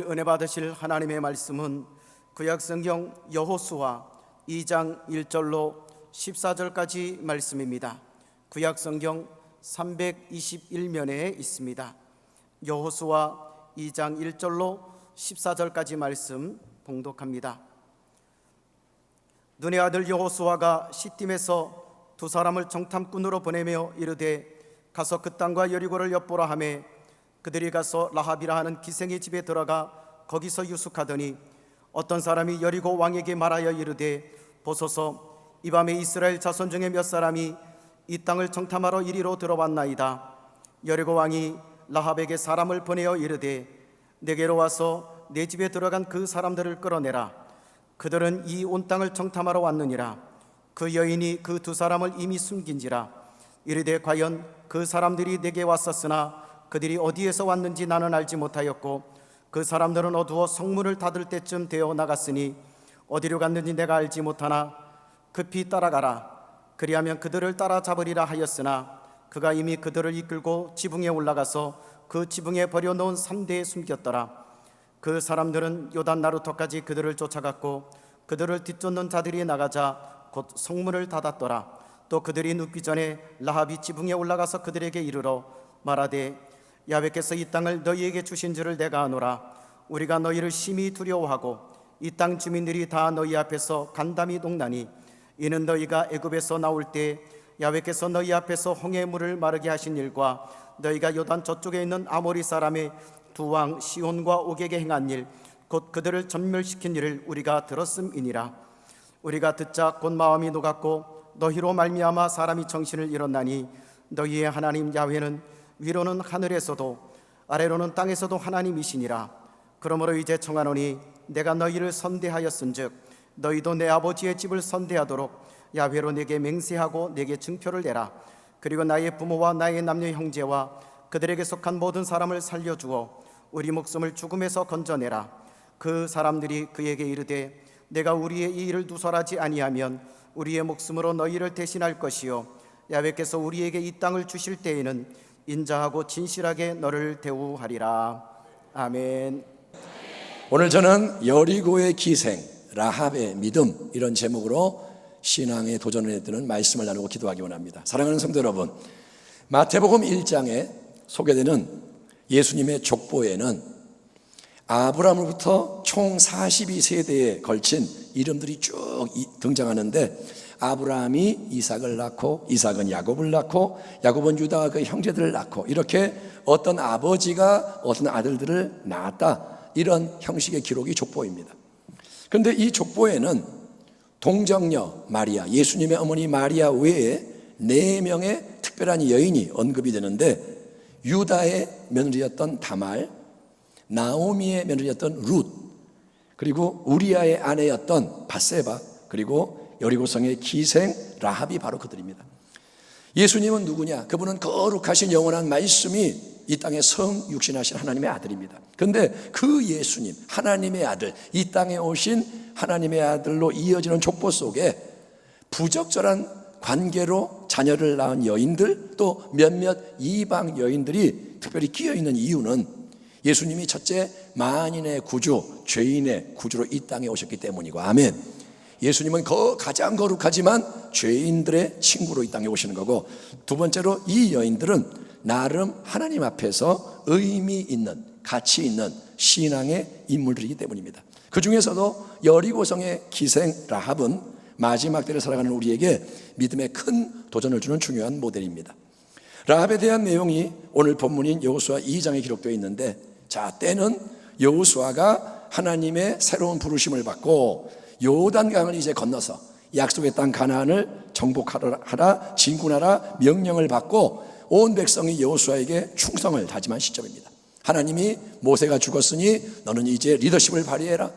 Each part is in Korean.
오늘 은혜 받으실 하나님의 말씀은 구약성경 여호수아 2장 1절로 14절까지 말씀입니다. 구약성경 321면에 있습니다. 여호수아 2장 1절로 14절까지 말씀 봉독합니다. 눈의 아들 여호수아가 시딤에서 두 사람을 정탐꾼으로 보내며 이르되 가서 그 땅과 여리고를 엿보라 하매 그들이 가서 라합이라 하는 기생의 집에 들어가 거기서 유숙하더니 어떤 사람이 여리고 왕에게 말하여 이르되 보소서 이 밤에 이스라엘 자손 중에 몇 사람이 이 땅을 정탐하러 이리로 들어왔나이다. 여리고 왕이 라합에게 사람을 보내어 이르되 내게로 와서 내 집에 들어간 그 사람들을 끌어내라. 그들은 이 온 땅을 정탐하러 왔느니라. 그 여인이 그 두 사람을 이미 숨긴지라. 이르되 과연 그 사람들이 내게 왔었으나 그들이 어디에서 왔는지 나는 알지 못하였고 그 사람들은 어두워 성문을 닫을 때쯤 되어 나갔으니 어디로 갔는지 내가 알지 못하나 급히 따라가라. 그리하면 그들을 따라잡으리라 하였으나 그가 이미 그들을 이끌고 지붕에 올라가서 그 지붕에 버려놓은 산대에 숨겼더라. 그 사람들은 요단 나루터까지 그들을 쫓아갔고 그들을 뒤쫓는 자들이 나가자 곧 성문을 닫았더라. 또 그들이 눕기 전에 라합이 지붕에 올라가서 그들에게 이르러 말하되 야훼께서 이 땅을 너희에게 주신 줄을 내가 아노라. 우리가 너희를 심히 두려워하고 이 땅 주민들이 다 너희 앞에서 간담이 동나니 이는 너희가 애굽에서 나올 때 야훼께서 너희 앞에서 홍해 물을 마르게 하신 일과 너희가 요단 저쪽에 있는 아모리 사람의 두 왕 시온과 옥에게 행한 일 곧 그들을 전멸시킨 일을 우리가 들었음이니라. 우리가 듣자 곧 마음이 녹았고 너희로 말미암아 사람이 정신을 잃었나니 너희의 하나님 야훼는 위로는 하늘에서도 아래로는 땅에서도 하나님이시니라. 그러므로 이제 청하노니 내가 너희를 선대하였은즉 너희도 내 아버지의 집을 선대하도록 야훼로 내게 맹세하고 내게 증표를 내라. 그리고 나의 부모와 나의 남녀 형제와 그들에게 속한 모든 사람을 살려주어 우리 목숨을 죽음에서 건져내라. 그 사람들이 그에게 이르되 내가 우리의 이 일을 누설하지 아니하면 우리의 목숨으로 너희를 대신할 것이요 야훼께서 우리에게 이 땅을 주실 때에는 인자하고 진실하게 너를 대우하리라. 아멘. 오늘 저는 여리고의 기생, 라합의 믿음, 이런 제목으로 신앙에 도전을 했던 말씀을 나누고 기도하기 원합니다. 사랑하는 성도 여러분, 마태복음 1장에 소개되는 예수님의 족보에는 아브라함으로부터 총 42세대에 걸친 이름들이 쭉 등장하는데 아브라함이 이삭을 낳고 이삭은 야곱을 낳고 야곱은 유다와 그 형제들을 낳고 이렇게 어떤 아버지가 어떤 아들들을 낳았다, 이런 형식의 기록이 족보입니다. 그런데 이 족보에는 동정녀 마리아, 예수님의 어머니 마리아 외에 4명의 특별한 여인이 언급이 되는데 유다의 며느리였던 다말, 나오미의 며느리였던 룻, 그리고 우리아의 아내였던 바세바, 그리고 여리고성의 기생 라합이 바로 그들입니다. 예수님은 누구냐? 그분은 거룩하신 영원한 말씀이 이 땅에 성육신하신 하나님의 아들입니다. 그런데 그 예수님, 하나님의 아들, 이 땅에 오신 하나님의 아들로 이어지는 족보 속에 부적절한 관계로 자녀를 낳은 여인들, 또 몇몇 이방 여인들이 특별히 끼어있는 이유는 예수님이 첫째 만인의 구주, 죄인의 구주로 이 땅에 오셨기 때문이고, 아멘. 예수님은 가장 거룩하지만 죄인들의 친구로 이 땅에 오시는 거고, 두 번째로 이 여인들은 나름 하나님 앞에서 의미 있는, 가치 있는 신앙의 인물들이기 때문입니다. 그 중에서도 여리고성의 기생 라합은 마지막 때를 살아가는 우리에게 믿음의 큰 도전을 주는 중요한 모델입니다. 라합에 대한 내용이 오늘 본문인 여호수아 2장에 기록되어 있는데, 자, 때는 여호수아가 하나님의 새로운 부르심을 받고 요단강을 이제 건너서 약속의 땅 가나안을 정복하라, 진군하라 명령을 받고 온 백성이 여호수아에게 충성을 다짐한 시점입니다. 하나님이 모세가 죽었으니 너는 이제 리더십을 발휘해라.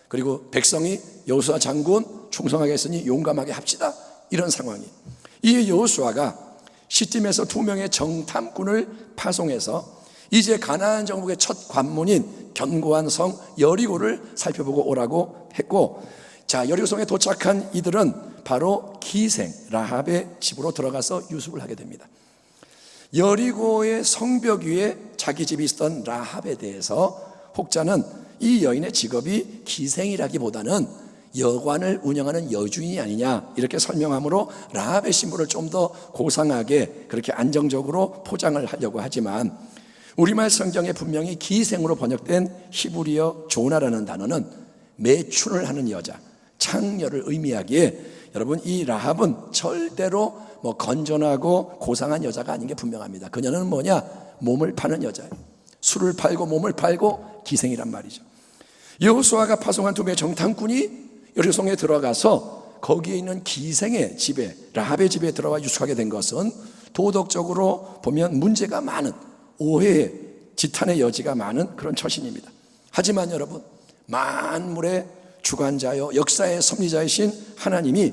그리고 백성이 여호수아 장군 충성하게 했으니 용감하게 합시다, 이런 상황이. 이 여호수아가 시딤에서 2명의 정탐꾼을 파송해서 이제 가나안 정복의 첫 관문인 견고한 성 여리고를 살펴보고 오라고 했고, 자, 여리고성에 도착한 이들은 바로 기생 라합의 집으로 들어가서 유숙을 하게 됩니다. 여리고의 성벽 위에 자기 집이 있었던 라합에 대해서 혹자는 이 여인의 직업이 기생이라기보다는 여관을 운영하는 여주인이 아니냐 이렇게 설명함으로 라합의 신분을 좀 더 고상하게 그렇게 안정적으로 포장을 하려고 하지만 우리말 성경에 분명히 기생으로 번역된 히브리어 조나라는 단어는 매춘을 하는 여자, 창녀를 의미하기에 여러분 이 라합은 절대로 건전하고 고상한 여자가 아닌 게 분명합니다. 그녀는 뭐냐? 몸을 파는 여자예요. 술을 팔고 몸을 팔고 기생이란 말이죠. 여호수아가 파송한 두 명의 정탐꾼이 여리고성에 들어가서 거기에 있는 기생의 집에, 라합의 집에 들어와 유숙하게 된 것은 도덕적으로 보면 문제가 많은, 오해의 지탄의 여지가 많은 그런 처신입니다. 하지만 여러분, 만물의 주관자요 역사의 섭리자이신 하나님이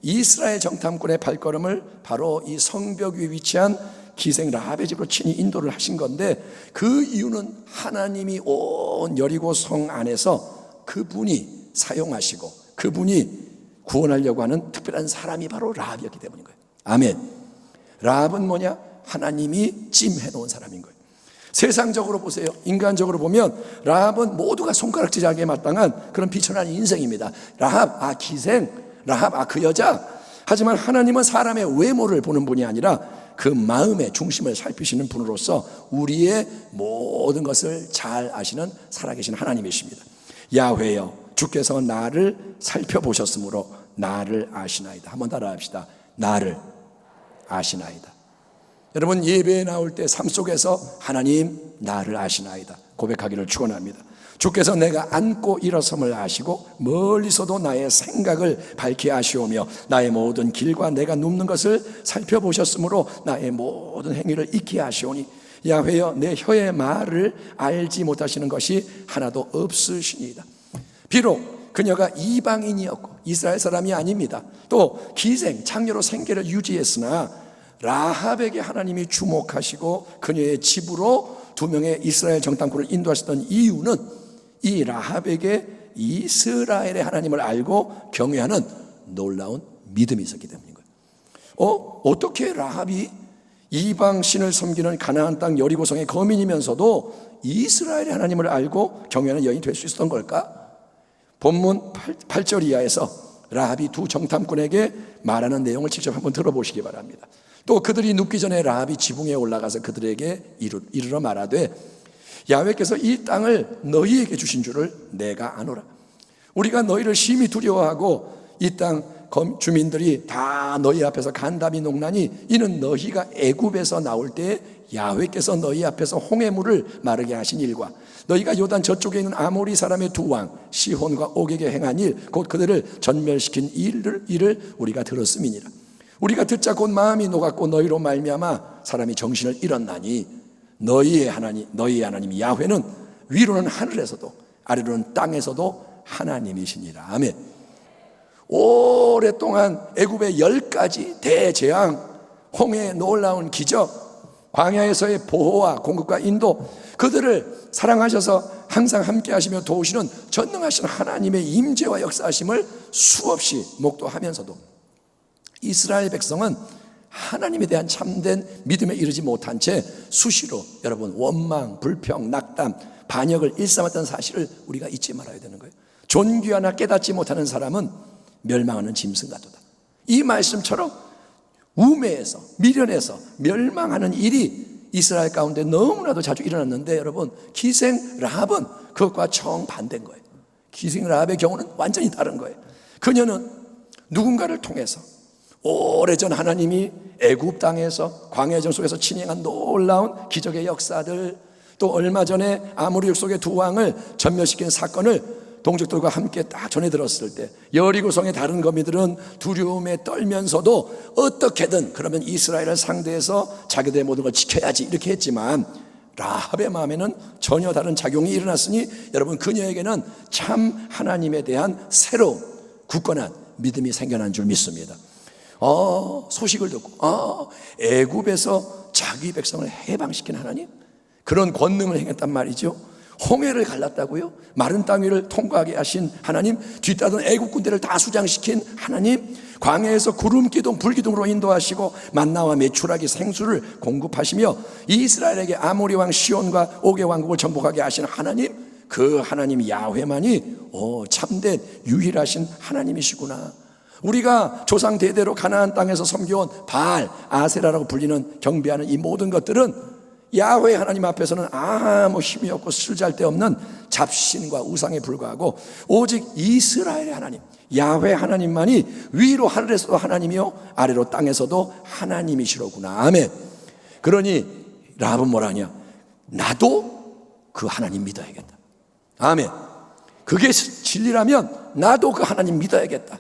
이스라엘 정탐꾼의 발걸음을 바로 이 성벽 위에 위치한 기생 라합의 집으로 친히 인도를 하신 건데, 그 이유는 하나님이 온 여리고 성 안에서 그분이 사용하시고 그분이 구원하려고 하는 특별한 사람이 바로 라합이었기 때문인 거예요. 아멘. 라합은 뭐냐? 하나님이 찜해 놓은 사람인 거예요. 세상적으로 보세요. 인간적으로 보면 라합은 모두가 손가락질하기에 마땅한 그런 비천한 인생입니다. 라합, 기생, 라합, 그 여자. 하지만 하나님은 사람의 외모를 보는 분이 아니라 그 마음의 중심을 살피시는 분으로서 우리의 모든 것을 잘 아시는 살아계신 하나님이십니다. 야훼여, 주께서 나를 살펴보셨으므로 나를 아시나이다. 한번 따라합시다. 나를 아시나이다. 여러분, 예배에 나올 때 삶 속에서 하나님 나를 아시나이다 고백하기를 축원합니다. 주께서 내가 앉고 일어섬을 아시고 멀리서도 나의 생각을 밝히 아시오며 나의 모든 길과 내가 눕는 것을 살펴보셨으므로 나의 모든 행위를 익히 아시오니 야훼여, 내 혀의 말을 알지 못하시는 것이 하나도 없으시니이다. 비록 그녀가 이방인이었고 이스라엘 사람이 아닙니다. 또 기생, 창녀로 생계를 유지했으나 라합에게 하나님이 주목하시고 그녀의 집으로 두 명의 이스라엘 정탐꾼을 인도하셨던 이유는 이 라합에게 이스라엘의 하나님을 알고 경외하는 놀라운 믿음이 있었기 때문인 거예요. 어떻게 라합이 이방 신을 섬기는 가나안 땅 여리고성의 거민이면서도 이스라엘의 하나님을 알고 경외하는 여인이 될 수 있었던 걸까? 본문 8절 이하에서 라합이 두 정탐꾼에게 말하는 내용을 직접 한번 들어보시기 바랍니다. 또 그들이 눕기 전에 라합이 지붕에 올라가서 그들에게 이르러 말하되 야훼께서 이 땅을 너희에게 주신 줄을 내가 아노라. 우리가 너희를 심히 두려워하고 이 땅 주민들이 다 너희 앞에서 간담이 녹나니 이는 너희가 애굽에서 나올 때 야훼께서 너희 앞에서 홍해물을 마르게 하신 일과 너희가 요단 저쪽에 있는 아모리 사람의 두 왕 시혼과 옥에게 행한 일 곧 그들을 전멸시킨 일을 우리가 들었음이니라. 우리가 듣자 곧 마음이 녹았고 너희로 말미암아 사람이 정신을 잃었나니 너희의 하나님 야훼는 위로는 하늘에서도 아래로는 땅에서도 하나님이시니라. 아멘. 오랫동안 애굽의 10가지 대재앙, 홍해의 놀라운 기적, 광야에서의 보호와 공급과 인도, 그들을 사랑하셔서 항상 함께 하시며 도우시는 전능하신 하나님의 임재와 역사하심을 수없이 목도하면서도 이스라엘 백성은 하나님에 대한 참된 믿음에 이르지 못한 채 수시로 여러분 원망, 불평, 낙담, 반역을 일삼았던 사실을 우리가 잊지 말아야 되는 거예요. 존귀하나 깨닫지 못하는 사람은 멸망하는 짐승 같도다. 이 말씀처럼 우매에서 미련해서 멸망하는 일이 이스라엘 가운데 너무나도 자주 일어났는데 여러분, 기생 라합은 그것과 정반대인 거예요. 기생 라합의 경우는 완전히 다른 거예요. 그녀는 누군가를 통해서 오래전 하나님이 애굽 땅에서 광야전 속에서 진행한 놀라운 기적의 역사들, 또 얼마 전에 아모리 족속의 두 왕을 전멸시킨 사건을 동족들과 함께 딱 전해 들었을 때 여리고성의 다른 거민들은 두려움에 떨면서도 어떻게든 그러면 이스라엘을 상대해서 자기들의 모든 걸 지켜야지 이렇게 했지만 라합의 마음에는 전혀 다른 작용이 일어났으니 여러분, 그녀에게는 참 하나님에 대한 새로운 굳건한 믿음이 생겨난 줄 믿습니다. 소식을 듣고 애굽에서 자기 백성을 해방시킨 하나님, 그런 권능을 행했단 말이죠. 홍해를 갈랐다고요? 마른 땅 위를 통과하게 하신 하나님, 뒤따르던 애국 군대를 다 수장시킨 하나님, 광야에서 구름 기둥 불 기둥으로 인도하시고 만나와 메추라기 생수를 공급하시며 이스라엘에게 아모리 왕 시온과 옥의 왕국을 정복하게 하신 하나님, 그 하나님 야훼만이 참된 유일하신 하나님이시구나. 우리가 조상 대대로 가나안 땅에서 섬겨온 바알, 아세라라고 불리는 경배하는 이 모든 것들은 야훼 하나님 앞에서는 아무 힘이 없고 쓸잘데없는 잡신과 우상에 불과하고 오직 이스라엘의 하나님 야훼 하나님만이 위로 하늘에서도 하나님이요 아래로 땅에서도 하나님이시로구나. 아멘. 그러니 라합은 뭐라 하냐? 나도 그 하나님 믿어야겠다. 아멘. 그게 진리라면 나도 그 하나님 믿어야겠다.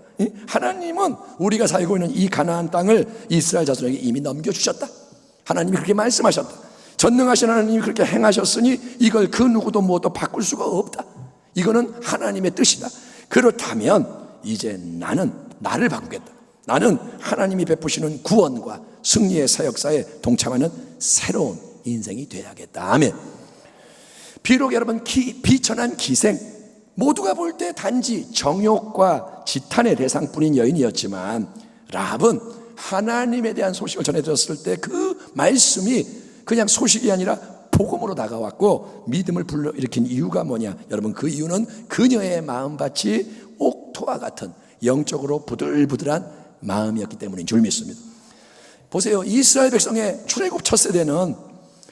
하나님은 우리가 살고 있는 이 가나안 땅을 이스라엘 자손에게 이미 넘겨주셨다. 하나님이 그렇게 말씀하셨다. 전능하신 하나님이 그렇게 행하셨으니 이걸 그 누구도 뭐도 바꿀 수가 없다. 이거는 하나님의 뜻이다. 그렇다면 이제 나를 바꾸겠다. 나는 하나님이 베푸시는 구원과 승리의 사역사에 동참하는 새로운 인생이 돼야겠다. 아멘. 비록 여러분 비천한 기생, 모두가 볼 때 단지 정욕과 지탄의 대상뿐인 여인이었지만 라합은 하나님에 대한 소식을 전해들었을 때 그 말씀이 그냥 소식이 아니라 복음으로 다가왔고 믿음을 불러일으킨 이유가 뭐냐? 여러분, 그 이유는 그녀의 마음밭이 옥토와 같은 영적으로 부들부들한 마음이었기 때문인 줄 믿습니다. 보세요. 이스라엘 백성의 출애굽 첫 세대는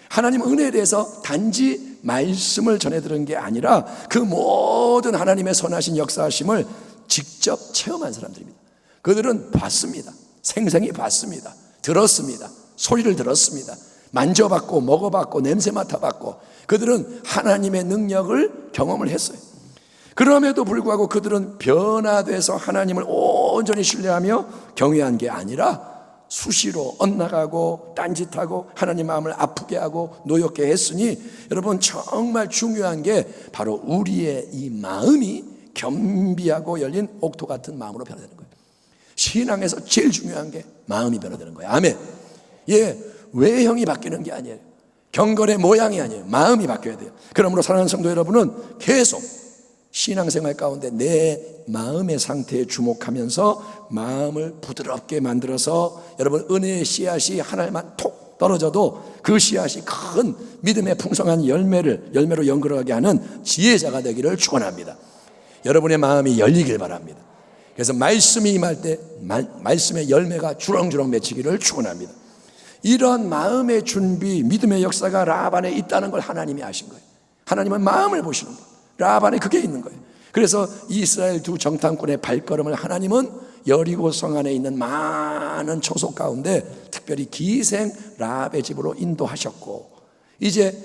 하나님 은혜에 대해서 단지 말씀을 전해들은 게 아니라 그 모든 하나님의 선하신 역사하심을 직접 체험한 사람들입니다. 그들은 봤습니다. 생생히 봤습니다. 들었습니다. 소리를 들었습니다. 만져봤고 먹어봤고 냄새 맡아봤고 그들은 하나님의 능력을 경험을 했어요. 그럼에도 불구하고 그들은 변화돼서 하나님을 온전히 신뢰하며 경외한 게 아니라 수시로 엇나가고 딴짓하고 하나님 마음을 아프게 하고 노엽게 했으니 여러분, 정말 중요한 게 바로 우리의 이 마음이 겸비하고 열린 옥토 같은 마음으로 변화되는 거예요. 신앙에서 제일 중요한 게 마음이 변화되는 거예요. 아멘. 외형이 바뀌는 게 아니에요. 경건의 모양이 아니에요. 마음이 바뀌어야 돼요. 그러므로 사랑하는 성도 여러분은 계속 신앙생활 가운데 내 마음의 상태에 주목하면서 마음을 부드럽게 만들어서 여러분, 은혜의 씨앗이 하나만 톡 떨어져도 그 씨앗이 큰 믿음의 풍성한 열매로 연결하게 하는 지혜자가 되기를 축원합니다. 여러분의 마음이 열리길 바랍니다. 그래서 말씀이 임할 때 말씀의 열매가 주렁주렁 맺히기를 축원합니다. 이런 마음의 준비, 믿음의 역사가 라합 안에 있다는 걸 하나님이 아신 거예요. 하나님은 마음을 보시는 거예요. 라합 안에 그게 있는 거예요. 그래서 이스라엘 두 정탐꾼의 발걸음을 하나님은 여리고 성 안에 있는 많은 초속 가운데 특별히 기생 라합의 집으로 인도하셨고, 이제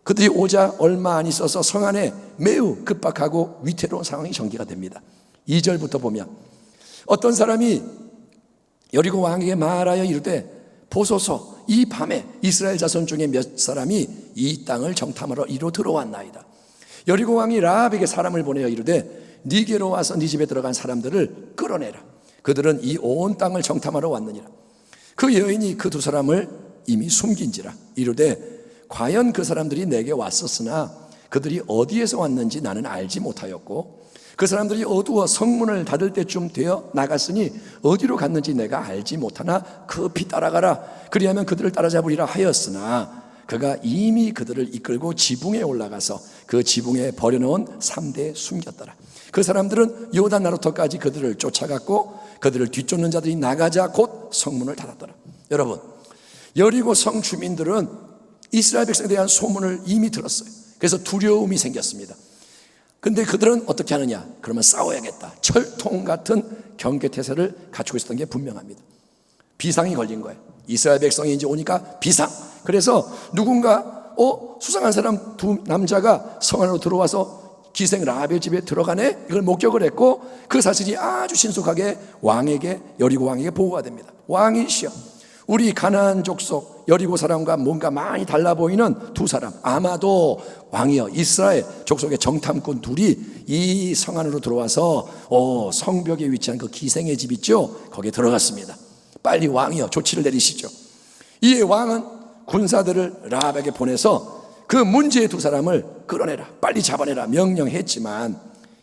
그들이 오자 얼마 안 있어서 성 안에 매우 급박하고 위태로운 상황이 전개가 됩니다. 2절부터 보면 어떤 사람이 여리고 왕에게 말하여 이르되 보소서, 이 밤에 이스라엘 자손 중에 몇 사람이 이 땅을 정탐하러 이로 들어왔나이다. 여리고 왕이 라합에게 사람을 보내어 이르되 네게로 와서 네 집에 들어간 사람들을 끌어내라. 그들은 이 온 땅을 정탐하러 왔느니라. 그 여인이 그 두 사람을 이미 숨긴지라. 이르되 과연 그 사람들이 내게 왔었으나 그들이 어디에서 왔는지 나는 알지 못하였고 그 사람들이 어두워 성문을 닫을 때쯤 되어 나갔으니 어디로 갔는지 내가 알지 못하나 급히 따라가라. 그리하면 그들을 따라잡으리라 하였으나 그가 이미 그들을 이끌고 지붕에 올라가서 그 지붕에 버려놓은 3대에 숨겼더라. 그 사람들은 요단 나루터까지 그들을 쫓아갔고 그들을 뒤쫓는 자들이 나가자 곧 성문을 닫았더라. 여러분, 여리고 성 주민들은 이스라엘 백성에 대한 소문을 이미 들었어요. 그래서 두려움이 생겼습니다. 근데 그들은 어떻게 하느냐? 그러면 싸워야겠다. 철통 같은 경계태세를 갖추고 있었던 게 분명합니다. 비상이 걸린 거예요. 이스라엘 백성이 이제 오니까 비상. 그래서 누군가 수상한 사람 두 남자가 성 안으로 들어와서 기생 라합의 집에 들어가네? 이걸 목격을 했고 그 사실이 아주 신속하게 왕에게, 여리고 왕에게 보고가 됩니다. 왕이시여, 우리 가나안 족속 여리고 사람과 뭔가 많이 달라 보이는 두 사람, 아마도 왕이여 이스라엘 족속의 정탐꾼 둘이 이 성 안으로 들어와서 성벽에 위치한 그 기생의 집 있죠? 거기에 들어갔습니다. 빨리 왕이여 조치를 내리시죠. 이에 왕은 군사들을 라합에게 보내서 그 문제의 두 사람을 끌어내라, 빨리 잡아내라 명령했지만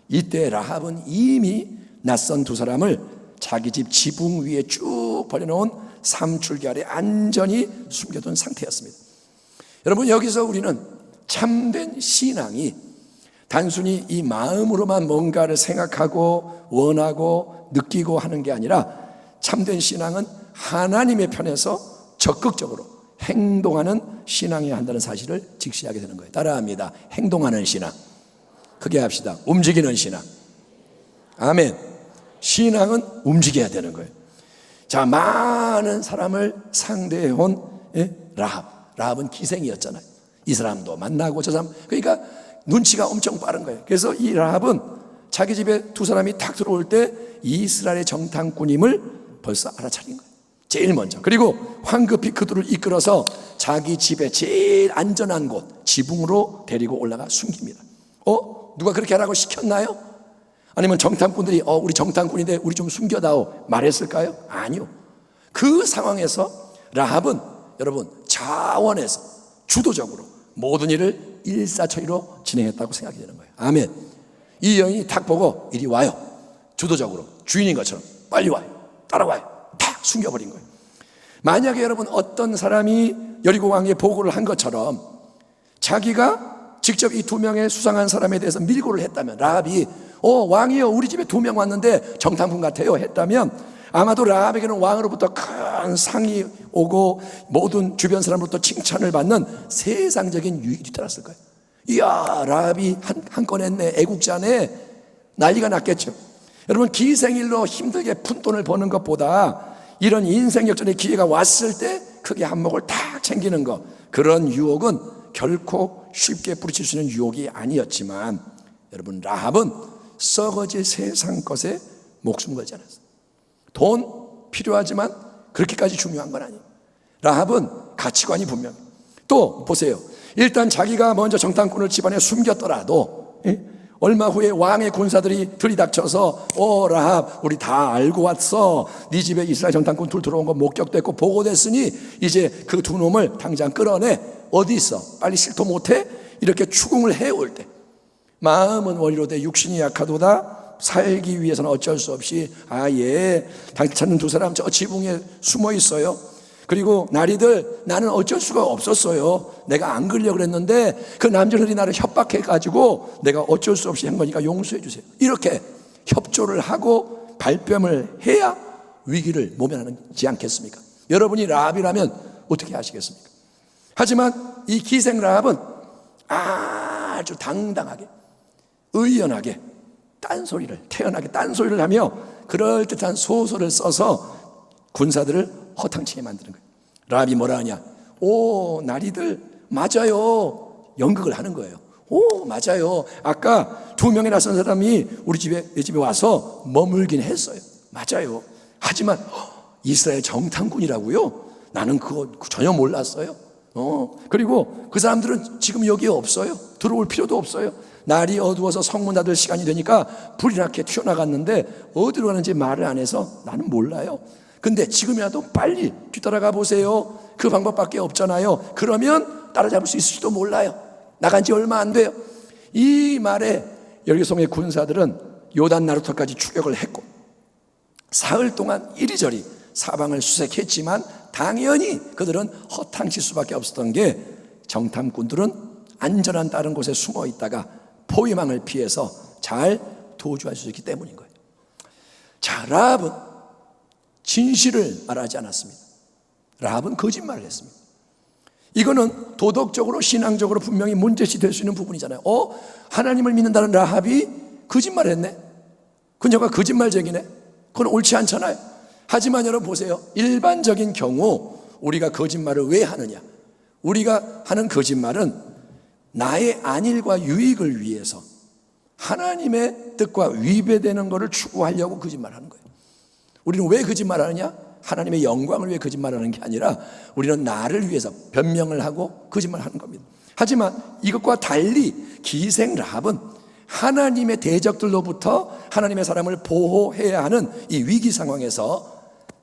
이때 라합은 이미 낯선 두 사람을 자기 집 지붕 위에 쭉 벌려놓은 삼줄기 아래 안전히 숨겨둔 상태였습니다. 여러분, 여기서 우리는 참된 신앙이 단순히 이 마음으로만 뭔가를 생각하고 원하고 느끼고 하는 게 아니라 참된 신앙은 하나님의 편에서 적극적으로 행동하는 신앙이어야 한다는 사실을 직시하게 되는 거예요. 따라합니다. 행동하는 신앙. 크게 합시다. 움직이는 신앙. 아멘. 신앙은 움직여야 되는 거예요. 자, 많은 사람을 상대해온 라합은 기생이었잖아요. 이 사람도 만나고 저 사람, 그러니까 눈치가 엄청 빠른 거예요. 그래서 이 라합은 자기 집에 두 사람이 탁 들어올 때 이스라엘의 정탐꾼임을 벌써 알아차린 거예요. 제일 먼저. 그리고 황급히 그들을 이끌어서 자기 집에 제일 안전한 곳 지붕으로 데리고 올라가 숨깁니다. 누가 그렇게 하라고 시켰나요? 아니면 정탐꾼들이 우리 정탐꾼인데 우리 좀 숨겨다오 말했을까요? 아니요. 그 상황에서 라합은 여러분 자원해서 주도적으로 모든 일을 일사천리로 진행했다고 생각이 되는 거예요. 아멘. 이 여인이 탁 보고 이리 와요. 주도적으로 주인인 것처럼 빨리 와요. 따라와요. 탁 숨겨버린 거예요. 만약에 여러분 어떤 사람이 여리고 왕에게 보고를 한 것처럼 자기가 직접 이 두 명의 수상한 사람에 대해서 밀고를 했다면, 라합이 왕이요 우리 집에 2명 왔는데 정탐꾼 같아요 했다면 아마도 라합에게는 왕으로부터 큰 상이 오고 모든 주변 사람으로부터 칭찬을 받는 세상적인 유익이 뒤따랐을 거예요. 이야, 라합이 한 건 했네, 애국자네, 난리가 났겠죠. 여러분, 기생일로 힘들게 푼돈을 버는 것보다 이런 인생 역전의 기회가 왔을 때 크게 한몫을 탁 챙기는 것, 그런 유혹은 결코 쉽게 뿌리칠 수 있는 유혹이 아니었지만, 여러분, 라합은 썩어질 세상 것에 목숨 걸지 않았어요. 돈 필요하지만 그렇게까지 중요한 건 아니에요. 라합은 가치관이 분명해요. 또 보세요. 일단 자기가 먼저 정탐꾼을 집안에 숨겼더라도 얼마 후에 왕의 군사들이 들이닥쳐서 라합 우리 다 알고 왔어, 네 집에 이스라엘 정탐꾼 둘 들어온 거 목격됐고 보고됐으니 이제 그 두 놈을 당장 끌어내. 어디 있어? 빨리 실토 못해? 이렇게 추궁을 해올 때 마음은 원이로되 육신이 약하도다. 살기 위해서는 어쩔 수 없이 당신 찾는 두 사람 저 지붕에 숨어 있어요. 그리고 나리들 나는 어쩔 수가 없었어요. 내가 안 그러려고 그랬는데 그 남자들이 나를 협박해가지고 내가 어쩔 수 없이 한 거니까 용서해 주세요. 이렇게 협조를 하고 발뺌을 해야 위기를 모면하지 않겠습니까? 여러분이 라합이라면 어떻게 하시겠습니까? 하지만 이 기생 라합은 아주 당당하게 의연하게 태연하게 딴소리를 하며 그럴듯한 소설을 써서 군사들을 허탕치게 만드는 거예요. 라합이 뭐라 하냐? 나리들 맞아요. 연극을 하는 거예요. 맞아요. 아까 2명의 낯선 사람이 내 집에 와서 머물긴 했어요. 맞아요. 하지만 이스라엘 정탐꾼이라고요? 나는 그거 전혀 몰랐어요. 그리고 그 사람들은 지금 여기에 없어요. 들어올 필요도 없어요. 날이 어두워서 성문 닫을 시간이 되니까 불이 나게 튀어나갔는데 어디로 가는지 말을 안 해서 나는 몰라요. 근데 지금이라도 빨리 뒤따라가 보세요. 그 방법밖에 없잖아요. 그러면 따라잡을 수 있을지도 몰라요. 나간 지 얼마 안 돼요. 이 말에 여리고성의 군사들은 요단 나루터까지 추격을 했고 사흘 동안 이리저리 사방을 수색했지만 당연히 그들은 허탕칠 수밖에 없었던 게 정탐꾼들은 안전한 다른 곳에 숨어 있다가 포위망을 피해서 잘 도주할 수 있기 때문인 거예요. 자, 라합은 진실을 말하지 않았습니다. 라합은 거짓말을 했습니다. 이거는 도덕적으로 신앙적으로 분명히 문제시 될 수 있는 부분이잖아요. 하나님을 믿는다는 라합이 거짓말을 했네. 그녀가 거짓말쟁이네. 그건 옳지 않잖아요. 하지만 여러분 보세요. 일반적인 경우 우리가 거짓말을 왜 하느냐? 우리가 하는 거짓말은 나의 안일과 유익을 위해서 하나님의 뜻과 위배되는 것을 추구하려고 거짓말하는 거예요. 우리는 왜 거짓말하느냐? 하나님의 영광을 위해 거짓말하는 게 아니라 우리는 나를 위해서 변명을 하고 거짓말하는 겁니다. 하지만 이것과 달리 기생 라합은 하나님의 대적들로부터 하나님의 사람을 보호해야 하는 이 위기 상황에서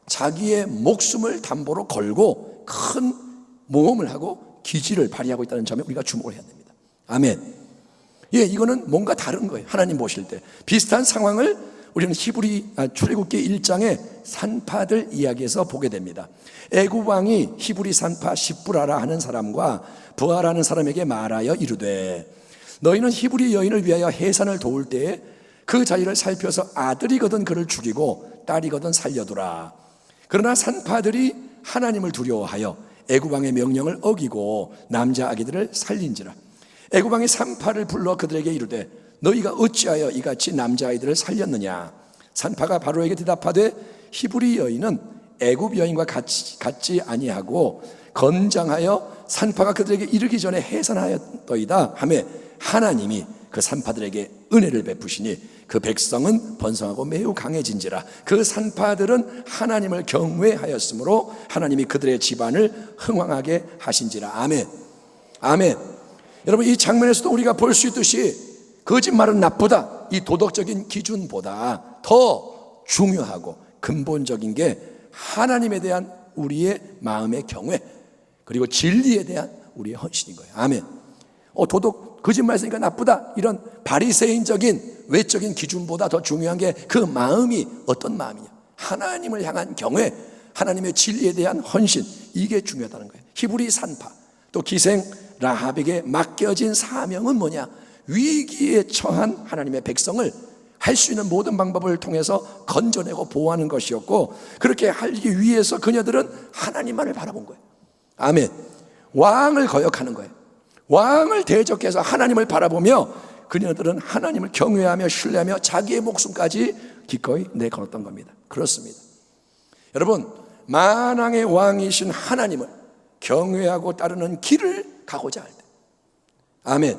자기의 목숨을 담보로 걸고 큰 모험을 하고 기지를 발휘하고 있다는 점에 우리가 주목을 해야 됩니다. 아멘. 이거는 뭔가 다른 거예요. 하나님 보실 때 비슷한 상황을 우리는 출애굽기 1장의 산파들 이야기에서 보게 됩니다. 애굽 왕이 히브리 산파 십부라라 하는 사람과 부하라는 사람에게 말하여 이르되 너희는 히브리 여인을 위하여 해산을 도울 때에 그 자리를 살펴서 아들이거든 그를 죽이고 딸이거든 살려두라. 그러나 산파들이 하나님을 두려워하여 애굽왕의 명령을 어기고 남자 아기들을 살린지라. 애굽왕이 산파를 불러 그들에게 이르되 너희가 어찌하여 이같이 남자아이들을 살렸느냐. 산파가 바로에게 대답하되 히브리 여인은 애굽 여인과 같지 아니하고 건장하여 산파가 그들에게 이르기 전에 해산하였더이다 하매 하나님이 그 산파들에게 은혜를 베푸시니 그 백성은 번성하고 매우 강해진지라. 그 산파들은 하나님을 경외하였으므로 하나님이 그들의 집안을 흥왕하게 하신지라. 아멘. 아멘. 여러분, 이 장면에서도 우리가 볼 수 있듯이 거짓말은 나쁘다, 이 도덕적인 기준보다 더 중요하고 근본적인 게 하나님에 대한 우리의 마음의 경외, 그리고 진리에 대한 우리의 헌신인 거예요. 아멘. 거짓말 했으니까 나쁘다, 이런 바리새인적인 외적인 기준보다 더 중요한 게 그 마음이 어떤 마음이냐. 하나님을 향한 경외, 하나님의 진리에 대한 헌신, 이게 중요하다는 거예요. 히브리 산파, 또 기생 라합에게 맡겨진 사명은 뭐냐? 위기에 처한 하나님의 백성을 할 수 있는 모든 방법을 통해서 건져내고 보호하는 것이었고, 그렇게 하기 위해서 그녀들은 하나님만을 바라본 거예요. 아멘. 왕을 거역하는 거예요. 왕을 대적해서 하나님을 바라보며 그녀들은 하나님을 경외하며 신뢰하며 자기의 목숨까지 기꺼이 내걸었던 겁니다. 그렇습니다. 여러분, 만왕의 왕이신 하나님을 경외하고 따르는 길을 가고자 할 때, 아멘,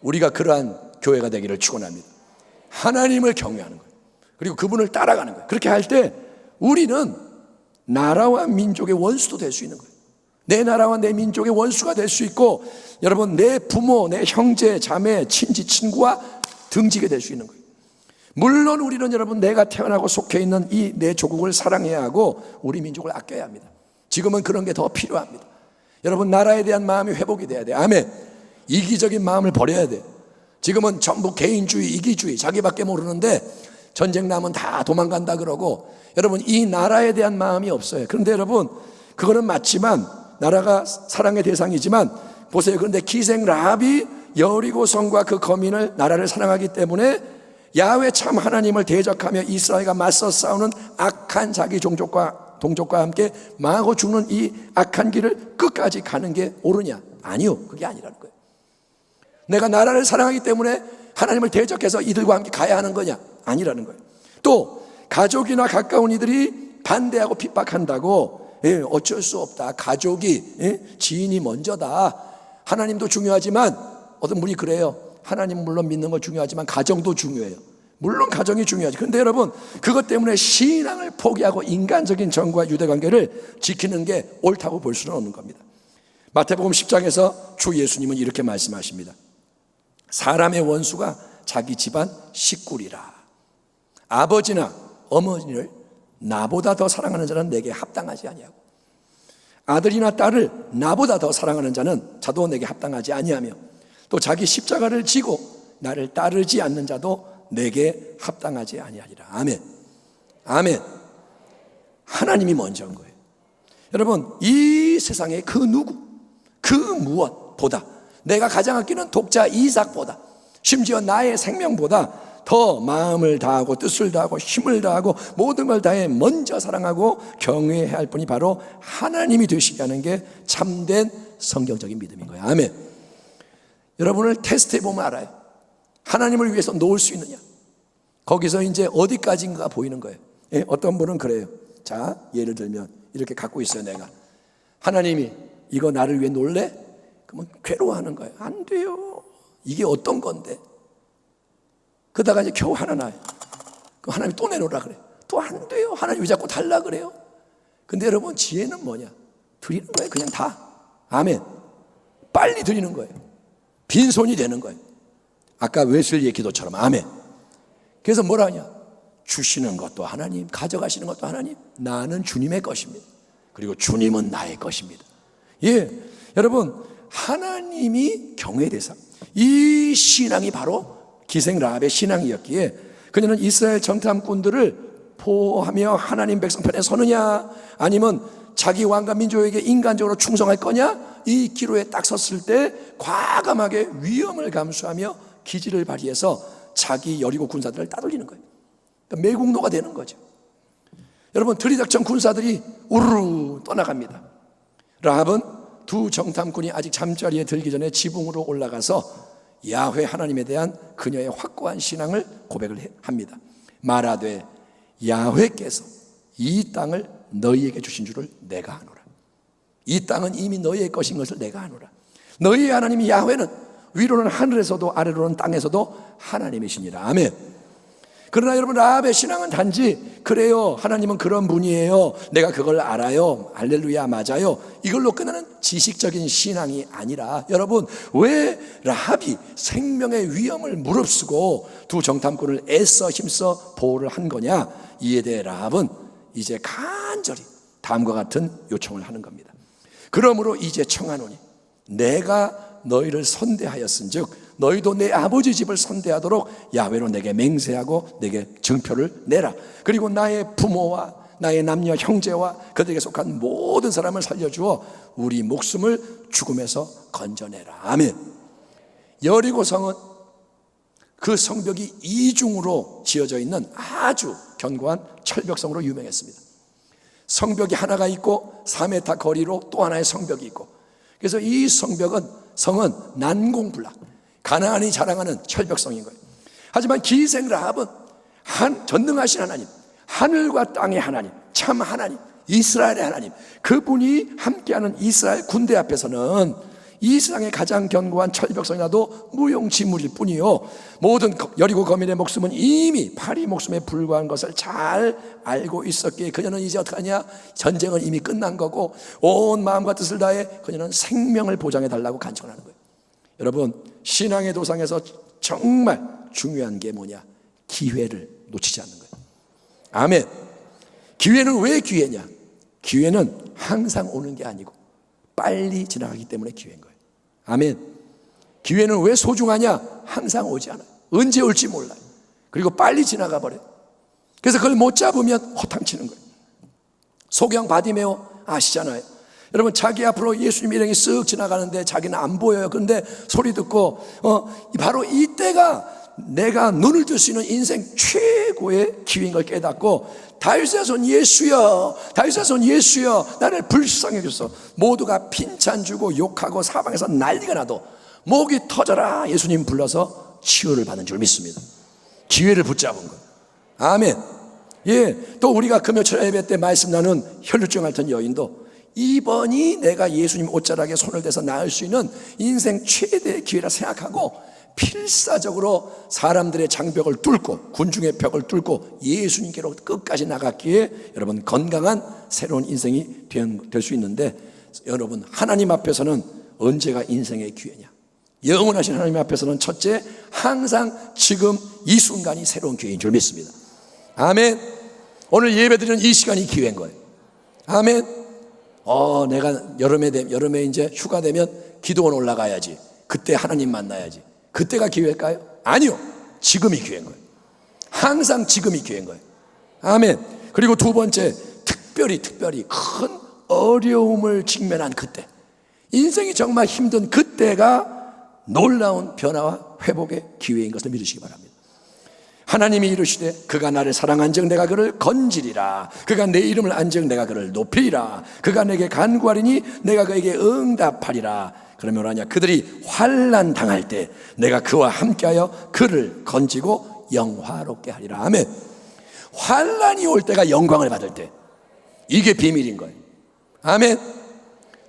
우리가 그러한 교회가 되기를 축원합니다. 하나님을 경외하는 거예요. 그리고 그분을 따라가는 거예요. 그렇게 할 때 우리는 나라와 민족의 원수도 될 수 있는 거예요. 내 나라와 내 민족의 원수가 될 수 있고, 여러분, 내 부모, 내 형제, 자매, 친지, 친구와 등지게 될 수 있는 거예요. 물론 우리는 여러분, 내가 태어나고 속해 있는 이 내 조국을 사랑해야 하고 우리 민족을 아껴야 합니다. 지금은 그런 게 더 필요합니다. 여러분, 나라에 대한 마음이 회복이 돼야 돼요. 아멘. 이기적인 마음을 버려야 돼요. 지금은 전부 개인주의, 이기주의, 자기밖에 모르는데 전쟁 나면 다 도망간다 그러고, 여러분, 이 나라에 대한 마음이 없어요. 그런데 여러분, 그거는 맞지만, 나라가 사랑의 대상이지만, 보세요. 그런데 기생 라합이 여리고성과 그 거민을, 나라를 사랑하기 때문에 야훼 참 하나님을 대적하며 이스라엘과 맞서 싸우는 악한 자기 동족과 함께 망하고 죽는 이 악한 길을 끝까지 가는 게 옳으냐? 아니요, 그게 아니라는 거예요. 내가 나라를 사랑하기 때문에 하나님을 대적해서 이들과 함께 가야 하는 거냐? 아니라는 거예요. 또 가족이나 가까운 이들이 반대하고 핍박한다고 어쩔 수 없다, 가족이, 지인이 먼저다, 하나님도 중요하지만, 어떤 분이 그래요. 하나님 물론 믿는 거 중요하지만 가정도 중요해요. 물론 가정이 중요하지. 그런데 여러분, 그것 때문에 신앙을 포기하고 인간적인 정과 유대관계를 지키는 게 옳다고 볼 수는 없는 겁니다. 마태복음 10장에서 주 예수님은 이렇게 말씀하십니다. 사람의 원수가 자기 집안 식구리라. 아버지나 어머니를 나보다 더 사랑하는 자는 내게 합당하지 아니하고, 아들이나 딸을 나보다 더 사랑하는 자는 자도 내게 합당하지 아니하며, 또 자기 십자가를 지고 나를 따르지 않는 자도 내게 합당하지 아니하리라. 아멘. 아멘. 하나님이 먼저인 거예요. 여러분, 이 세상에 그 누구, 그 무엇보다, 내가 가장 아끼는 독자 이삭보다, 심지어 나의 생명보다 더 마음을 다하고 뜻을 다하고 힘을 다하고 모든 걸 다해 먼저 사랑하고 경외해야 할 분이 바로 하나님이 되시게 하는 게 참된 성경적인 믿음인 거예요. 아멘. 여러분을 테스트해 보면 알아요. 하나님을 위해서 놓을 수 있느냐? 거기서 이제 어디까지인가 보이는 거예요. 어떤 분은 그래요. 자, 예를 들면 이렇게 갖고 있어요. 내가, 하나님이 이거 나를 위해 놓을래? 그러면 괴로워하는 거예요. 안 돼요. 이게 어떤 건데? 그러다가 이제 겨우 하나 나요. 그럼 하나님이 또 내놓으라 그래요. 또 안 돼요. 하나님 왜 자꾸 달라 그래요? 근데 여러분, 지혜는 뭐냐? 드리는 거예요. 그냥 다. 아멘. 빨리 드리는 거예요. 빈손이 되는 거예요. 아까 웨슬리의 기도처럼. 아멘. 그래서 뭐라 하냐? 주시는 것도 하나님, 가져가시는 것도 하나님, 나는 주님의 것입니다. 그리고 주님은 나의 것입니다. 예, 여러분, 하나님이 경외의 대상. 이 신앙이 바로 기생 라합의 신앙이었기에 그녀는 이스라엘 정탐꾼들을 보호하며 하나님 백성 편에 서느냐, 아니면 자기 왕과 민족에게 인간적으로 충성할 거냐? 이 기로에 딱 섰을 때 과감하게 위험을 감수하며 기지를 발휘해서 자기 여리고 군사들을 따돌리는 거예요. 그러니까 매국노가 되는 거죠. 여러분, 들이닥친 군사들이 우르르 떠나갑니다. 라합은 두 정탐꾼이 아직 잠자리에 들기 전에 지붕으로 올라가서 야훼 하나님에 대한 그녀의 확고한 신앙을 고백을 합니다. 말하되 야훼께서 이 땅을 너희에게 주신 줄을 내가 아노라. 이 땅은 이미 너희의 것인 것을 내가 아노라. 너희의 하나님 야훼는 위로는 하늘에서도 아래로는 땅에서도 하나님이시니라. 아멘. 그러나 여러분, 라합의 신앙은 단지 그래요, 하나님은 그런 분이에요, 내가 그걸 알아요, 할렐루야, 맞아요, 이걸로 끝나는 지식적인 신앙이 아니라, 여러분, 왜 라합이 생명의 위험을 무릅쓰고 두 정탐꾼을 애써 힘써 보호를 한 거냐? 이에 대해 라합은 이제 간절히 다음과 같은 요청을 하는 겁니다. 그러므로 이제 청하노니 내가 너희를 선대하였은즉 너희도 내 아버지 집을 선대하도록 야훼로 내게 맹세하고 내게 증표를 내라. 그리고 나의 부모와 나의 남녀 형제와 그들에게 속한 모든 사람을 살려주어 우리 목숨을 죽음에서 건져내라. 아멘. 여리고 성은 그 성벽이 이중으로 지어져 있는 아주 견고한 철벽성으로 유명했습니다. 성벽이 하나가 있고 4m 거리로 또 하나의 성벽이 있고, 그래서 이 성은 난공불락, 가나안이 자랑하는 철벽성인 거예요. 하지만 기생 라합은 전능하신 하나님, 하늘과 땅의 하나님, 참 하나님, 이스라엘의 하나님, 그분이 함께하는 이스라엘 군대 앞에서는 이 세상의 가장 견고한 철벽성이라도 무용지물일 뿐이요, 모든 여리고 거민의 목숨은 이미 파리 목숨에 불과한 것을 잘 알고 있었기에 그녀는 이제 어떡하냐? 전쟁은 이미 끝난 거고 온 마음과 뜻을 다해 그녀는 생명을 보장해 달라고 간청하는 거예요. 여러분, 신앙의 도상에서 정말 중요한 게 뭐냐? 기회를 놓치지 않는 거예요. 아멘. 기회는 왜 기회냐? 기회는 항상 오는 게 아니고 빨리 지나가기 때문에 기회인 거예요. 아멘. 기회는 왜 소중하냐? 항상 오지 않아요. 언제 올지 몰라요. 그리고 빨리 지나가 버려요. 그래서 그걸 못 잡으면 허탕치는 거예요. 소경 바디메오 아시잖아요. 여러분, 자기 앞으로 예수님 일행이 쓱 지나가는데 자기는 안 보여요. 그런데 소리 듣고 바로 이때가 내가 눈을 뜰 수 있는 인생 최고의 기회인 걸 깨닫고, 다윗의 손 예수여, 다윗의 손 예수여, 나를 불쌍히 여겼어. 모두가 핀찬 주고 욕하고 사방에서 난리가 나도 목이 터져라 예수님 불러서 치유를 받는 줄 믿습니다. 기회를 붙잡은 것. 아멘. 예, 또 우리가 금요철 예배 때 말씀 나눈 혈루증 앓던 여인도 이번이 내가 예수님 옷자락에 손을 대서 나을 수 있는 인생 최대의 기회라 생각하고 필사적으로 사람들의 장벽을 뚫고 군중의 벽을 뚫고 예수님께로 끝까지 나갔기에 여러분, 건강한 새로운 인생이 될 수 있는데, 여러분, 하나님 앞에서는 언제가 인생의 기회냐? 영원하신 하나님 앞에서는 첫째, 항상 지금 이 순간이 새로운 기회인 줄 믿습니다. 아멘. 오늘 예배드리는 이 시간이 기회인 거예요. 아멘. 내가 여름에 이제 휴가 되면 기도원 올라가야지, 그때 하나님 만나야지, 그때가 기회일까요? 아니요, 지금이 기회인 거예요. 항상 지금이 기회인 거예요. 아멘. 그리고 두 번째, 특별히 큰 어려움을 직면한 그때, 인생이 정말 힘든 그때가 놀라운 변화와 회복의 기회인 것을 믿으시기 바랍니다. 하나님이 이르시되 그가 나를 사랑한즉 내가 그를 건지리라. 그가 내 이름을 안즉 내가 그를 높이리라. 그가 내게 간구하리니 내가 그에게 응답하리라. 그러면 뭐하냐? 그들이 환난 당할 때 내가 그와 함께하여 그를 건지고 영화롭게 하리라. 아멘. 환난이 올 때가 영광을 받을 때, 이게 비밀인 거예요. 아멘.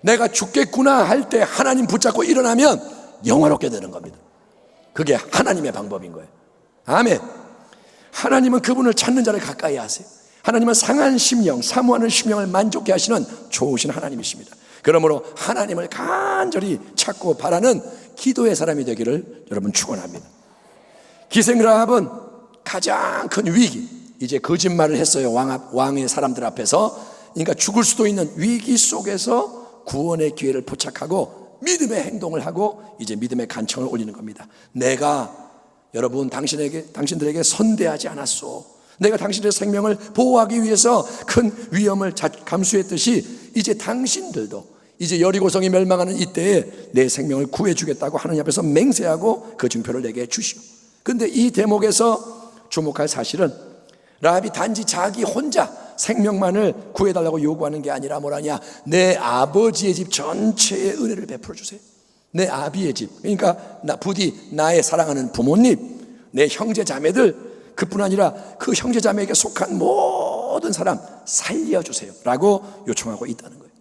내가 죽겠구나 할 때 하나님 붙잡고 일어나면 영화롭게 되는 겁니다. 그게 하나님의 방법인 거예요. 아멘. 하나님은 그분을 찾는 자를 가까이 하세요. 하나님은 상한 심령, 사모하는 심령을 만족케 하시는 좋으신 하나님이십니다. 그러므로 하나님을 간절히 찾고 바라는 기도의 사람이 되기를 여러분 축원합니다. 기생 라합은 가장 큰 위기, 이제 거짓말을 했어요. 왕의 사람들 앞에서. 그러니까 죽을 수도 있는 위기 속에서 구원의 기회를 포착하고 믿음의 행동을 하고 이제 믿음의 간청을 올리는 겁니다. 내가 여러분 당신들에게 선대하지 않았소. 내가 당신의 생명을 보호하기 위해서 큰 위험을 감수했듯이 이제 당신들도 이제 여리고성이 멸망하는 이때에 내 생명을 구해주겠다고 하느님 앞에서 맹세하고 그 증표를 내게 주시오. 근데 이 대목에서 주목할 사실은 라합이 단지 자기 혼자 생명만을 구해달라고 요구하는 게 아니라 뭐라냐, 내 아버지의 집 전체에 은혜를 베풀어 주세요. 내 아비의 집, 그러니까 부디 나의 사랑하는 부모님, 내 형제 자매들, 그뿐 아니라 그 형제 자매에게 속한 모든 사람 살려주세요 라고 요청하고 있다는 거예요.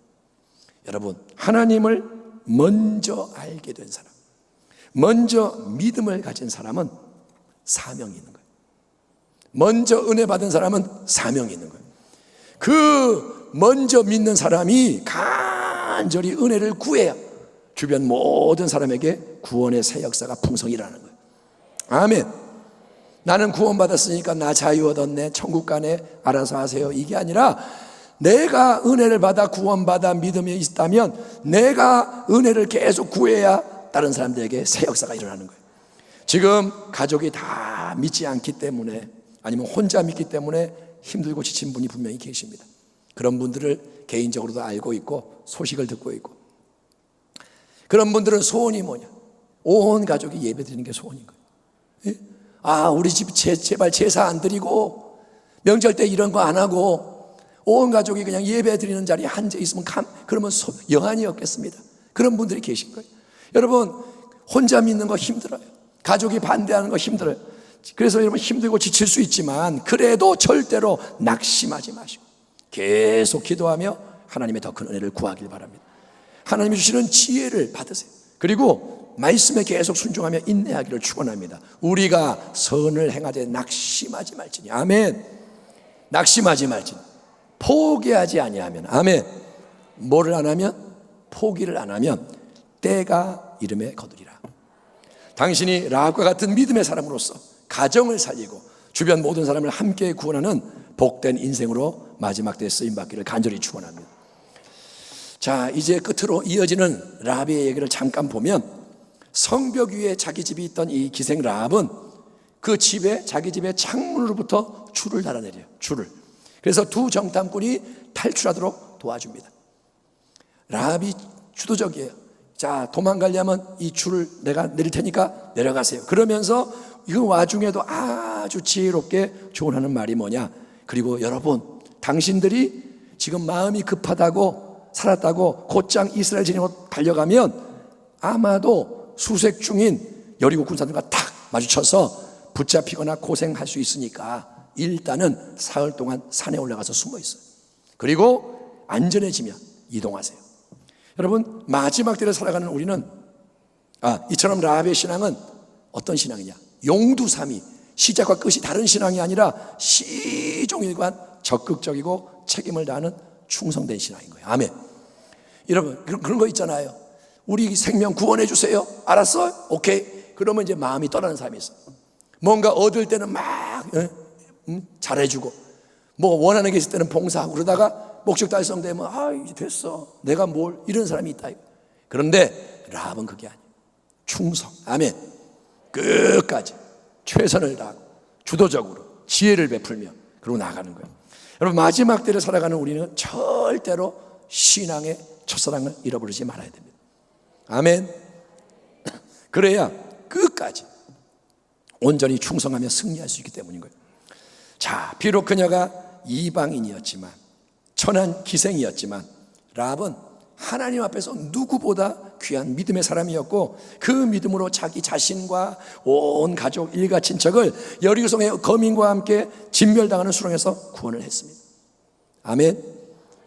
여러분, 하나님을 먼저 알게 된 사람, 먼저 믿음을 가진 사람은 사명이 있는 거예요. 먼저 은혜 받은 사람은 사명이 있는 거예요. 그 먼저 믿는 사람이 간절히 은혜를 구해야 주변 모든 사람에게 구원의 새 역사가 풍성히 일어나는 거예요. 아멘. 나는 구원받았으니까 나 자유 얻었네, 천국 가네, 알아서 하세요, 이게 아니라 내가 은혜를 받아 구원받아 믿음이 있다면 내가 은혜를 계속 구해야 다른 사람들에게 새 역사가 일어나는 거예요. 지금 가족이 다 믿지 않기 때문에, 아니면 혼자 믿기 때문에 힘들고 지친 분이 분명히 계십니다. 그런 분들을 개인적으로도 알고 있고 소식을 듣고 있고, 그런 분들은 소원이 뭐냐, 온 가족이 예배드리는 게 소원인 거예요. 예? 아, 우리 집 제발 제사 안 드리고 명절 때 이런 거 안 하고 온 가족이 그냥 예배 드리는 자리에 앉아 있으면 그러면 영안이 없겠습니다. 그런 분들이 계신 거예요. 여러분, 혼자 믿는 거 힘들어요. 가족이 반대하는 거 힘들어요. 그래서 여러분 힘들고 지칠 수 있지만 그래도 절대로 낙심하지 마시고 계속 기도하며 하나님의 더 큰 은혜를 구하길 바랍니다. 하나님이 주시는 지혜를 받으세요. 그리고 말씀에 계속 순종하며 인내하기를 축원합니다. 우리가 선을 행하되 낙심하지 말지니, 아멘. 낙심하지 말지니, 포기하지 아니하면, 아멘. 뭐를 안 하면? 포기를 안 하면 때가 이름에 거두리라. 당신이 라합과 같은 믿음의 사람으로서 가정을 살리고 주변 모든 사람을 함께 구원하는 복된 인생으로 마지막 때에 쓰임받기를 간절히 축원합니다. 자, 이제 끝으로 이어지는 라합의 얘기를 잠깐 보면, 성벽 위에 자기 집이 있던 이 기생 라합은 그 집에, 자기 집의 창문으로부터 줄을 달아내려요. 줄을. 그래서 두 정탐꾼이 탈출하도록 도와줍니다. 라합이 주도적이에요. 자, 도망가려면 이 줄을 내가 내릴 테니까 내려가세요. 그러면서 이 와중에도 아주 지혜롭게 조언하는 말이 뭐냐, 그리고 여러분, 당신들이 지금 마음이 급하다고 살았다고 곧장 이스라엘 진영으로 달려가면 아마도 수색 중인 여리고 군사들과 탁 마주쳐서 붙잡히거나 고생할 수 있으니까 일단은 사흘 동안 산에 올라가서 숨어 있어요. 그리고 안전해지면 이동하세요. 여러분, 마지막 때를 살아가는 우리는 이처럼 라합의 신앙은 어떤 신앙이냐, 용두삼이, 시작과 끝이 다른 신앙이 아니라 시종일관 적극적이고 책임을 다하는 충성된 신앙인 거예요. 아멘. 여러분, 그런 거 있잖아요. 우리 생명 구원해 주세요. 알았어? 오케이. 그러면 이제 마음이 떠나는 사람이 있어요. 뭔가 얻을 때는 막 잘해주고, 뭐 원하는 게 있을 때는 봉사하고, 그러다가 목적 달성되면 이제 됐어, 내가 뭘, 이런 사람이 있다. 그런데 라합은 그게 아니에요. 충성. 아멘. 끝까지 최선을 다하고 주도적으로 지혜를 베풀며 그러고 나가는 거예요. 여러분, 마지막 때를 살아가는 우리는 절대로 신앙의 첫사랑을 잃어버리지 말아야 됩니다. 아멘. 그래야 끝까지 온전히 충성하며 승리할 수 있기 때문인 거예요. 자, 비록 그녀가 이방인이었지만, 천한 기생이었지만, 라합은 하나님 앞에서 누구보다 귀한 믿음의 사람이었고, 그 믿음으로 자기 자신과 온 가족, 일가 친척을 여리고성의 거민과 함께 진멸당하는 수렁에서 구원을 했습니다. 아멘.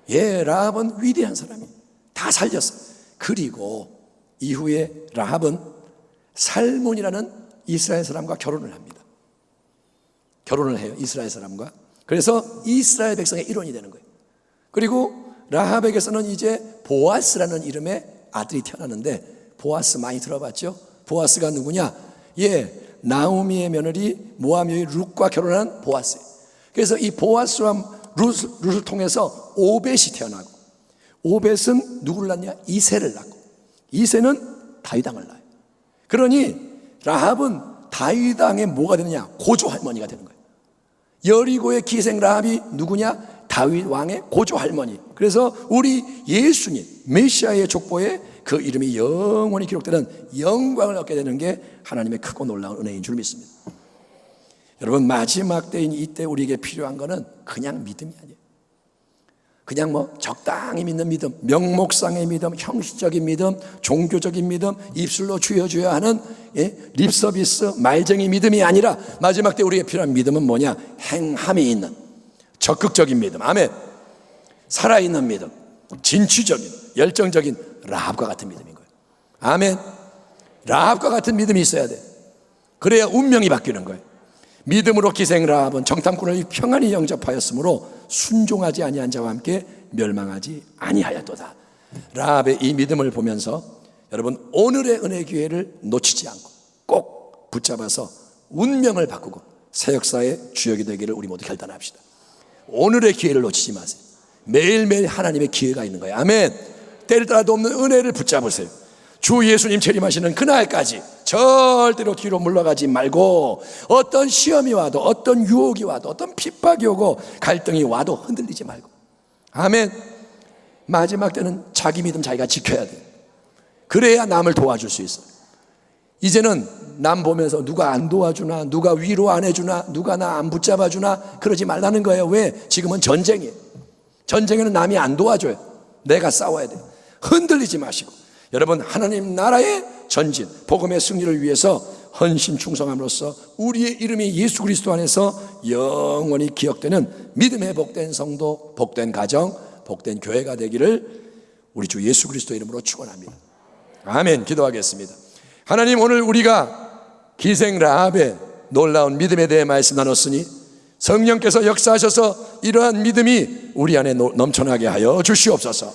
예, 라합은 위대한 사람이에요. 다 살렸어요. 그리고 이후에 라합은 살몬이라는 이스라엘 사람과 결혼을 합니다. 결혼을 해요, 이스라엘 사람과. 그래서 이스라엘 백성의 일원이 되는 거예요. 그리고 라합에게서는 이제 보아스라는 이름의 아들이 태어났는데, 보아스 많이 들어봤죠? 보아스가 누구냐? 예, 나오미의 며느리 모압 여인 룻과 결혼한 보아스. 그래서 이 보아스와 룻을 통해서 오벳이 태어나고, 오벳은 누구를 낳냐? 이새를 낳고, 이새는 다윗 왕을 낳아요. 그러니 라합은 다윗 왕의 뭐가 되느냐? 고조 할머니가 되는 거예요. 여리고의 기생 라합이 누구냐? 다윗 왕의 고조 할머니. 그래서 우리 예수님 메시아의 족보에 그 이름이 영원히 기록되는 영광을 얻게 되는 게 하나님의 크고 놀라운 은혜인 줄 믿습니다. 여러분, 마지막 때인 이때 우리에게 필요한 거는 그냥 믿음이 아니에요. 그냥 뭐 적당히 믿는 믿음, 명목상의 믿음, 형식적인 믿음, 종교적인 믿음, 입술로 주여주여 하는 립서비스, 말쟁이 믿음이 아니라 마지막 때 우리에게 필요한 믿음은 뭐냐? 행함이 있는 적극적인 믿음. 아멘. 살아있는 믿음, 진취적인, 열정적인 라합과 같은 믿음인 거예요. 아멘. 라합과 같은 믿음이 있어야 돼. 그래야 운명이 바뀌는 거예요. 믿음으로 기생 라합은 정탐꾼을 평안히 영접하였으므로 순종하지 아니한 자와 함께 멸망하지 아니하였도다. 라합의 이 믿음을 보면서 여러분, 오늘의 은혜 기회를 놓치지 않고 꼭 붙잡아서 운명을 바꾸고 새 역사의 주역이 되기를 우리 모두 결단합시다. 오늘의 기회를 놓치지 마세요. 매일매일 하나님의 기회가 있는 거예요. 아멘. 때를 따라도 없는 은혜를 붙잡으세요. 주 예수님 재림하시는 그날까지 절대로 뒤로 물러가지 말고, 어떤 시험이 와도, 어떤 유혹이 와도, 어떤 핍박이 오고 갈등이 와도 흔들리지 말고, 아멘. 마지막 때는 자기 믿음 자기가 지켜야 돼요. 그래야 남을 도와줄 수 있어요. 이제는 남 보면서 누가 안 도와주나, 누가 위로 안 해주나, 누가 나 안 붙잡아주나 그러지 말라는 거예요. 왜? 지금은 전쟁이에요. 전쟁에는 남이 안 도와줘요. 내가 싸워야 돼요. 흔들리지 마시고 여러분, 하나님 나라의 전진, 복음의 승리를 위해서 헌신 충성함으로써 우리의 이름이 예수 그리스도 안에서 영원히 기억되는 믿음의 복된 성도, 복된 가정, 복된 교회가 되기를 우리 주 예수 그리스도 이름으로 축원합니다. 아멘. 기도하겠습니다. 하나님, 오늘 우리가 기생 라합의 놀라운 믿음에 대해 말씀 나눴으니 성령께서 역사하셔서 이러한 믿음이 우리 안에 넘쳐나게 하여 주시옵소서.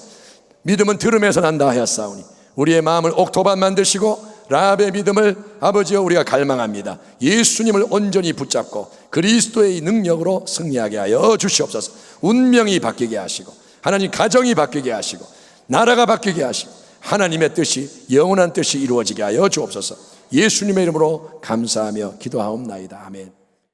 믿음은 들음에서 난다 하였사오니 우리의 마음을 옥토반 만드시고 라합의 믿음을 아버지여 우리가 갈망합니다. 예수님을 온전히 붙잡고 그리스도의 능력으로 승리하게 하여 주시옵소서. 운명이 바뀌게 하시고 하나님 가정이 바뀌게 하시고 나라가 바뀌게 하시고 하나님의 뜻이, 영원한 뜻이 이루어지게 하여 주옵소서. 예수님의 이름으로 감사하며 기도하옵나이다. 아멘.